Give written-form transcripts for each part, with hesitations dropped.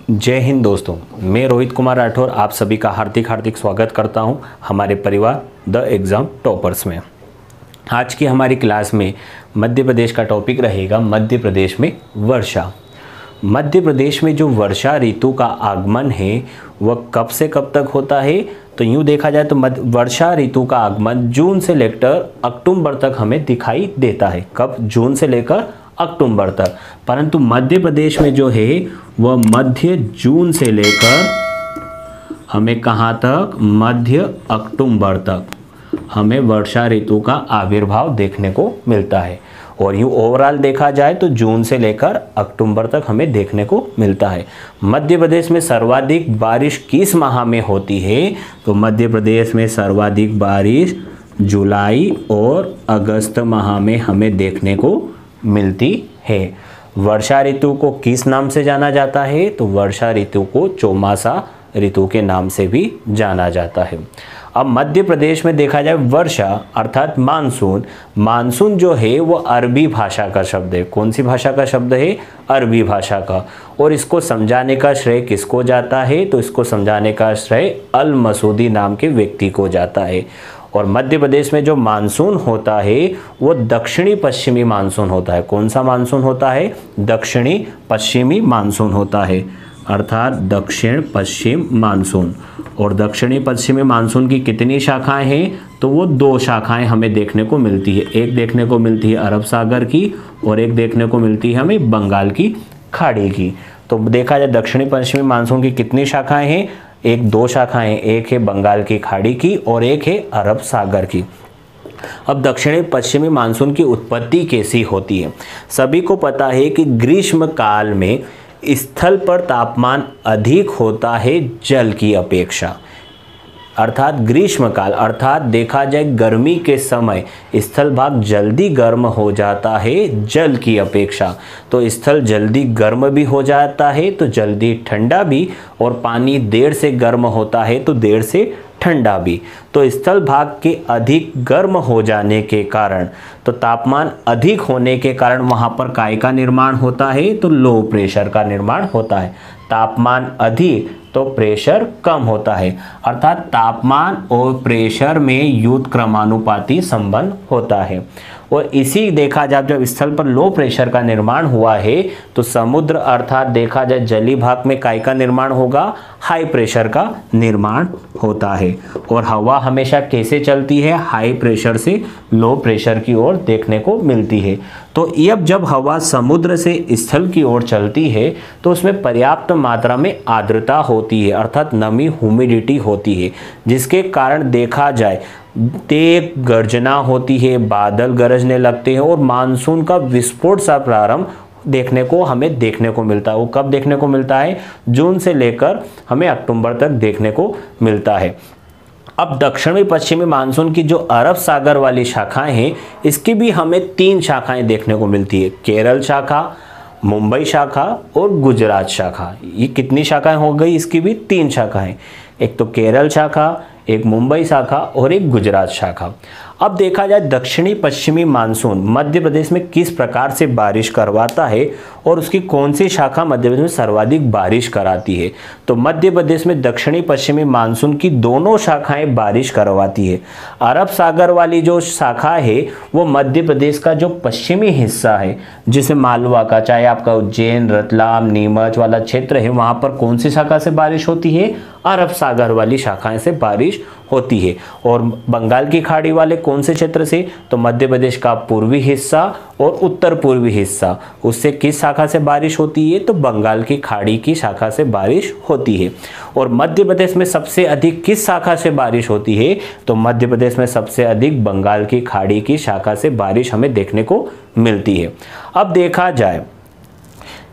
जय हिंद दोस्तों, मैं रोहित कुमार राठौर आप सभी का हार्दिक स्वागत करता हूं हमारे परिवार द एग्ज़ाम टॉपर्स में। आज की हमारी क्लास में मध्य प्रदेश का टॉपिक रहेगा मध्य प्रदेश में वर्षा। मध्य प्रदेश में जो वर्षा ऋतु का आगमन है वह कब से कब तक होता है? तो यूँ देखा जाए तो वर्षा ऋतु का आगमन जून से लेकर अक्टूबर तक हमें दिखाई देता है। कब? जून से लेकर अक्टूबर तक। परंतु मध्य प्रदेश में जो है वह मध्य जून से लेकर हमें कहाँ तक? मध्य अक्टूबर तक हमें वर्षा ऋतु का आविर्भाव देखने को मिलता है। और यूँ ओवरऑल देखा जाए तो जून से लेकर अक्टूबर तक हमें देखने को मिलता है। मध्य प्रदेश में सर्वाधिक बारिश किस माह में होती है? तो मध्य प्रदेश में सर्वाधिक बारिश जुलाई और अगस्त माह में हमें देखने को मिलती है। वर्षा ऋतु को किस नाम से जाना जाता है? तो वर्षा ऋतु को चौमासा ऋतु के नाम से भी जाना जाता है। अब मध्य प्रदेश में देखा जाए वर्षा अर्थात मानसून जो है वो अरबी भाषा का शब्द है। कौन सी भाषा का शब्द है? अरबी भाषा का। और इसको समझाने का श्रेय किसको जाता है? तो इसको समझाने का श्रेय अल मसूदी नाम के व्यक्ति को जाता है। और मध्य प्रदेश में जो मानसून होता है वो दक्षिणी पश्चिमी मानसून होता है। कौन सा मानसून होता है? दक्षिणी पश्चिमी मानसून होता है, अर्थात दक्षिण पश्चिम मानसून। और दक्षिणी पश्चिमी मानसून की कितनी शाखाएं हैं? तो वो दो शाखाएं हमें देखने को मिलती है। एक देखने को मिलती है अरब सागर की और एक देखने को मिलती है हमें बंगाल की खाड़ी की। तो देखा जाए दक्षिणी पश्चिमी मानसून की कितनी शाखाएं हैं? दो शाखाएं, एक है बंगाल की खाड़ी की और एक है अरब सागर की। अब दक्षिणी पश्चिमी मानसून की उत्पत्ति कैसी होती है? सभी को पता है कि ग्रीष्म काल में स्थल पर तापमान अधिक होता है जल की अपेक्षा। अर्थात ग्रीष्म काल अर्थात देखा जाए गर्मी के समय स्थल भाग जल्दी गर्म हो जाता है जल की अपेक्षा। तो स्थल जल्दी गर्म भी हो जाता है तो जल्दी ठंडा भी, और पानी देर से गर्म होता है तो देर से ठंडा भी। तो स्थल भाग के अधिक गर्म हो जाने के कारण, तो तापमान अधिक होने के कारण वहाँ पर काय का निर्माण होता है? तो लो प्रेशर का निर्माण होता है। तापमान अधिक तो प्रेशर कम होता है, अर्थात तापमान और प्रेशर में युत क्रमानुपाती संबंध होता है। और इसी देखा जाए जब स्थल पर लो प्रेशर का निर्माण हुआ है तो समुद्र अर्थात देखा जाए जलीय भाग में काय का निर्माण होगा? हाई प्रेशर का निर्माण होता है। और हवा हमेशा कैसे चलती है? हाई प्रेशर से लो प्रेशर की ओर देखने को मिलती है। तो अब जब हवा समुद्र से स्थल की ओर चलती है तो उसमें पर्याप्त मात्रा में आर्द्रता होती है, अर्थात नमी ह्यूमिडिटी होती है, जिसके कारण देखा जाए तेज गर्जना होती है, बादल गरजने लगते हैं और मानसून का विस्फोट सा प्रारंभ हमें देखने को मिलता है। वो कब देखने को मिलता है? जून से लेकर हमें अक्टूबर तक देखने को मिलता है। अब दक्षिणी पश्चिमी मानसून की जो अरब सागर वाली शाखाएं हैं इसकी भी हमें 3 शाखाएं देखने को मिलती है। केरल शाखा, मुंबई शाखा और गुजरात शाखा। ये कितनी शाखाएं हो गई? इसकी भी 3 शाखाएं। एक तो केरल शाखा, एक मुंबई शाखा और एक गुजरात शाखा। अब देखा जाए दक्षिणी पश्चिमी मानसून मध्य प्रदेश में किस प्रकार से बारिश करवाता है और उसकी कौन सी शाखा मध्य प्रदेश में सर्वाधिक बारिश कराती है? तो मध्य प्रदेश में दक्षिणी पश्चिमी मानसून की दोनों शाखाएं बारिश करवाती है। अरब सागर वाली जो शाखा है वो मध्य प्रदेश का जो पश्चिमी हिस्सा है, जिसे मालवा का, चाहे आपका उज्जैन, रतलाम, नीमच वाला क्षेत्र है, वहाँ पर कौन सी शाखा से बारिश होती है? अरब सागर वाली शाखाएं से बारिश होती है। और बंगाल की खाड़ी वाले कौन से क्षेत्र से? तो मध्य प्रदेश का पूर्वी हिस्सा और उत्तर पूर्वी हिस्सा, उससे किस शाखा से बारिश होती है? तो बंगाल की खाड़ी की शाखा से बारिश होती है। और मध्य प्रदेश में सबसे अधिक किस शाखा से बारिश होती है? तो मध्य प्रदेश में सबसे अधिक बंगाल की खाड़ी की शाखा से बारिश हमें देखने को मिलती है। अब देखा जाए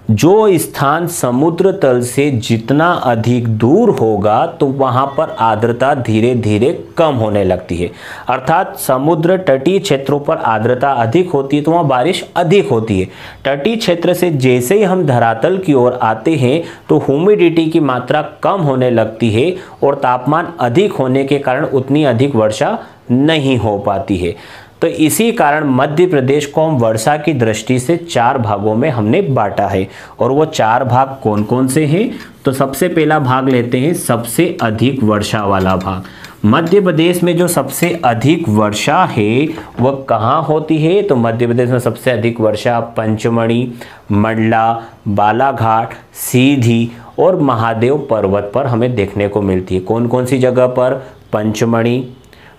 जो स्थान समुद्र तल से जितना अधिक दूर होगा तो वहाँ पर आर्द्रता धीरे धीरे कम होने लगती है। अर्थात समुद्र तटीय क्षेत्रों पर आर्द्रता अधिक होती है तो वहाँ बारिश अधिक होती है। तटीय क्षेत्र से जैसे ही हम धरातल की ओर आते हैं तो ह्यूमिडिटी की मात्रा कम होने लगती है और तापमान अधिक होने के कारण उतनी अधिक वर्षा नहीं हो पाती है। तो इसी कारण मध्य प्रदेश को हम वर्षा की दृष्टि से 4 भागों में हमने बांटा है। और वो 4 भाग कौन कौन से हैं? तो सबसे पहला भाग लेते हैं सबसे अधिक वर्षा वाला भाग। मध्य प्रदेश में जो सबसे अधिक वर्षा है वह कहाँ होती है? तो मध्य प्रदेश में सबसे अधिक वर्षा पंचमढ़ी, मंडला, बालाघाट, सीधी और महादेव पर्वत पर हमें देखने को मिलती है। कौन कौन सी जगह पर? पंचमढ़ी,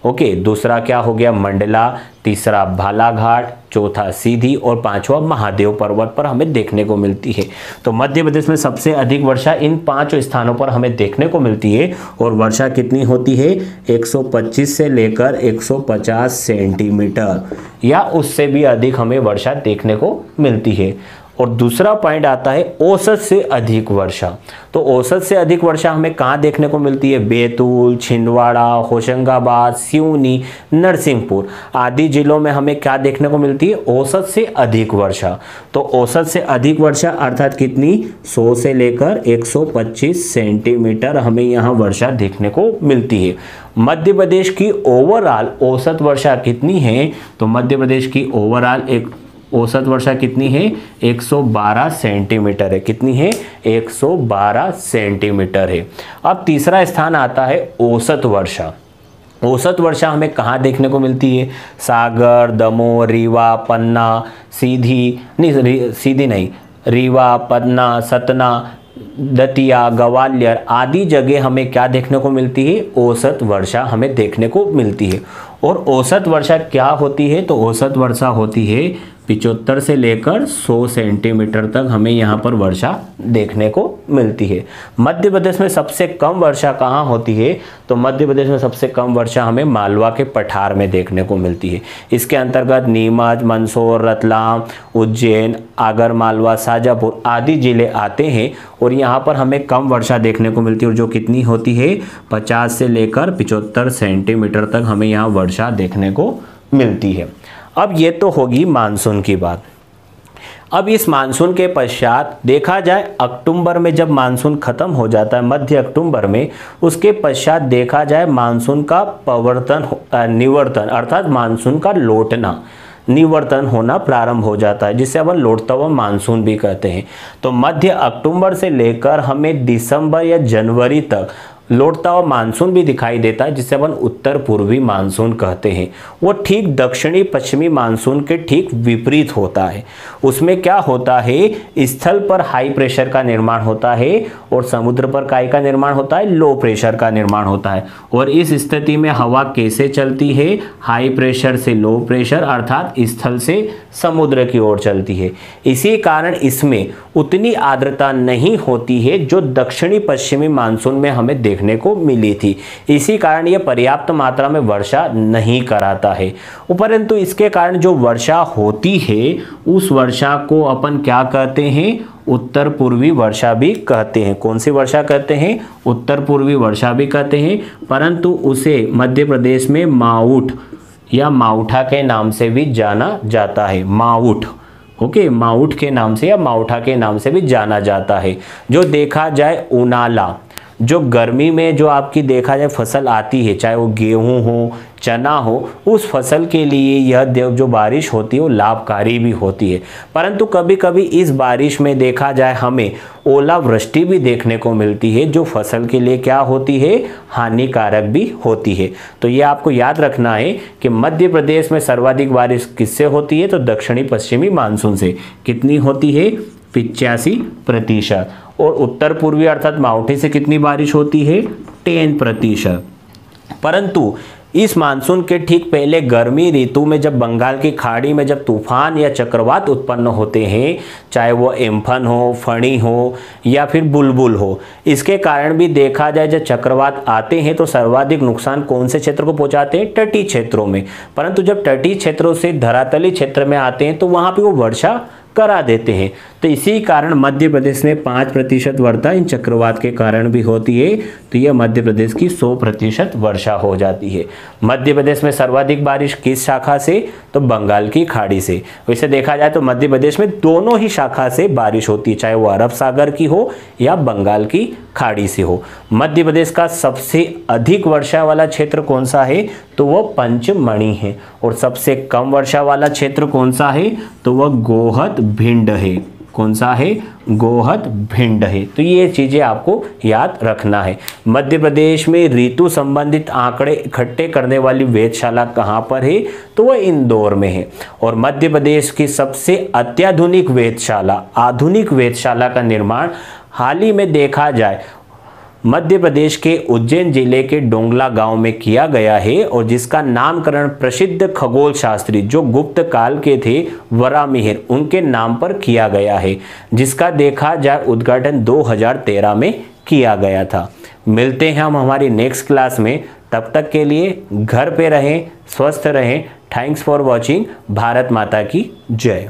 ओके, दूसरा क्या हो गया? मंडला, तीसरा बालाघाट, चौथा सीधी और पांचवा महादेव पर्वत पर हमें देखने को मिलती है। तो मध्य प्रदेश में सबसे अधिक वर्षा इन 5 स्थानों पर हमें देखने को मिलती है। और वर्षा कितनी होती है? 125 से लेकर 150 सेंटीमीटर या उससे भी अधिक हमें वर्षा देखने को मिलती है। और दूसरा पॉइंट आता है औसत से अधिक वर्षा। तो औसत से अधिक वर्षा हमें कहाँ देखने को मिलती है? बैतूल, छिंदवाड़ा, होशंगाबाद, सिवनी, नरसिंहपुर आदि जिलों में हमें क्या देखने को मिलती है? औसत से अधिक वर्षा। तो औसत से अधिक वर्षा अर्थात कितनी? 100 से लेकर 125 सेंटीमीटर हमें यहाँ वर्षा देखने को मिलती है। मध्य प्रदेश की ओवरऑल औसत वर्षा कितनी है? तो मध्य प्रदेश की ओवरऑल एक औसत वर्षा कितनी है? 112 सेंटीमीटर है। कितनी है? 112 सेंटीमीटर है। अब तीसरा स्थान आता है औसत वर्षा। औसत वर्षा हमें कहाँ देखने को मिलती है? सागर, दमोह, रीवा, पन्ना, रीवा, पन्ना, सतना, दतिया, ग्वालियर आदि जगह हमें क्या देखने को मिलती है? औसत वर्षा हमें देखने को मिलती है। और औसत वर्षा क्या होती है? तो औसत वर्षा होती है 75 से लेकर 100 सेंटीमीटर तक हमें यहाँ पर वर्षा देखने को मिलती है। मध्य प्रदेश में सबसे कम वर्षा कहाँ होती है? तो मध्य प्रदेश में सबसे कम वर्षा हमें मालवा के पठार में देखने को मिलती है। इसके अंतर्गत नीमच, मंदसौर, रतलाम, उज्जैन, आगर मालवा, शाजापुर आदि जिले आते हैं और यहाँ पर हमें कम वर्षा देखने को मिलती है। और जो कितनी होती है? 50 से लेकर 75 सेंटीमीटर तक हमें यहाँ वर्षा देखने को मिलती है। अब ये तो होगी मानसून की बात। अब इस मानसून के पश्चात देखा जाए अक्टूबर में जब मानसून खत्म हो जाता है, मध्य अक्टूबर में, उसके पश्चात देखा जाए मानसून का निवर्तन अर्थात मानसून का लौटना, निवर्तन होना प्रारंभ हो जाता है, जिसे अपन लौटता हुआ मानसून भी कहते हैं। तो मध्य अक्टूबर से लेकर हमें दिसंबर या जनवरी तक लौटता हुआ मानसून भी दिखाई देता है, जिसे अपन उत्तर पूर्वी मानसून कहते हैं। वो ठीक दक्षिणी पश्चिमी मानसून के ठीक विपरीत होता है। उसमें क्या होता है? स्थल पर हाई प्रेशर का निर्माण होता है और समुद्र पर काय का निर्माण होता है? लो प्रेशर का निर्माण होता है। और इस स्थिति में हवा कैसे चलती है? हाई प्रेशर से लो प्रेशर अर्थात स्थल से समुद्र की ओर चलती है। इसी कारण इसमें उतनी आर्द्रता नहीं होती है जो दक्षिणी पश्चिमी मानसून में हमें देखने को मिली थी। इसी कारण यह पर्याप्त मात्रा में वर्षा नहीं कराता है। परंतु इसके कारण जो वर्षा होती है उस वर्षा को अपन क्या कहते हैं? उत्तर पूर्वी वर्षा भी कहते हैं। कौन सी वर्षा कहते हैं? उत्तर पूर्वी वर्षा भी कहते हैं। परंतु उसे मध्य प्रदेश में माउट या माउठा के नाम से भी जाना जाता है। माउट, ओके, माउट के नाम से या माउठा के नाम से भी जाना जाता है। जो देखा जाए उनाला, जो गर्मी में जो आपकी देखा जाए फसल आती है, चाहे वो गेहूं हो, चना हो, उस फसल के लिए यह जो बारिश होती है वो लाभकारी भी होती है। परंतु कभी कभी इस बारिश में देखा जाए हमें ओलावृष्टि भी देखने को मिलती है, जो फसल के लिए क्या होती है? हानिकारक भी होती है। तो ये आपको याद रखना है कि मध्य प्रदेश में सर्वाधिक बारिश किससे होती है? तो दक्षिणी पश्चिमी मानसून से। कितनी होती है? 85%। और उत्तर पूर्वी अर्थात मावठे से कितनी बारिश होती है? 10%। परंतु इस मानसून के ठीक पहले गर्मी ऋतु में जब बंगाल की खाड़ी में जब तूफान या चक्रवात उत्पन्न होते हैं, चाहे वो एम्फन हो, फणी हो या फिर बुलबुल हो, इसके कारण भी देखा जाए जब चक्रवात आते हैं तो सर्वाधिक नुकसान कौन से क्षेत्र को पहुंचाते हैं? तटीय क्षेत्रों में। परंतु जब तटीय क्षेत्रों से धरातली क्षेत्र में आते हैं तो वहां पर वो वर्षा करा देते हैं। तो इसी कारण मध्य प्रदेश में 5% वर्षा इन चक्रवात के कारण भी होती है। तो यह मध्य प्रदेश की 100% वर्षा हो जाती है। मध्य प्रदेश में सर्वाधिक बारिश किस शाखा से? तो बंगाल की खाड़ी से। वैसे देखा जाए तो मध्य प्रदेश में दोनों ही शाखा से बारिश होती है, चाहे वो अरब सागर की हो या बंगाल की खाड़ी से हो। मध्य प्रदेश का सबसे अधिक वर्षा वाला क्षेत्र कौन सा है? तो वह पंचमढ़ी है। और सबसे कम वर्षा वाला क्षेत्र कौन सा है, तो वह गोहद भिंड है। कौन सा है, गोहद भिंड है। तो ये चीज़ें आपको याद रखना है। मध्य प्रदेश में ऋतु संबंधित आंकड़े इकट्ठे करने वाली वेधशाला कहाँ पर है, तो वह इंदौर में है। और मध्य प्रदेश की सबसे अत्याधुनिक वेधशाला, आधुनिक वेधशाला का निर्माण हाल ही में देखा जाए मध्य प्रदेश के उज्जैन जिले के डोंगला गांव में किया गया है, और जिसका नामकरण प्रसिद्ध खगोल शास्त्री जो गुप्त काल के थे वराहमिहिर, उनके नाम पर किया गया है, जिसका देखा जाए उद्घाटन 2013 में किया गया था। मिलते हैं हम हमारी नेक्स्ट क्लास में, तब तक के लिए घर पे रहें, स्वस्थ रहें। Thanks for watching. भारत माता की जय।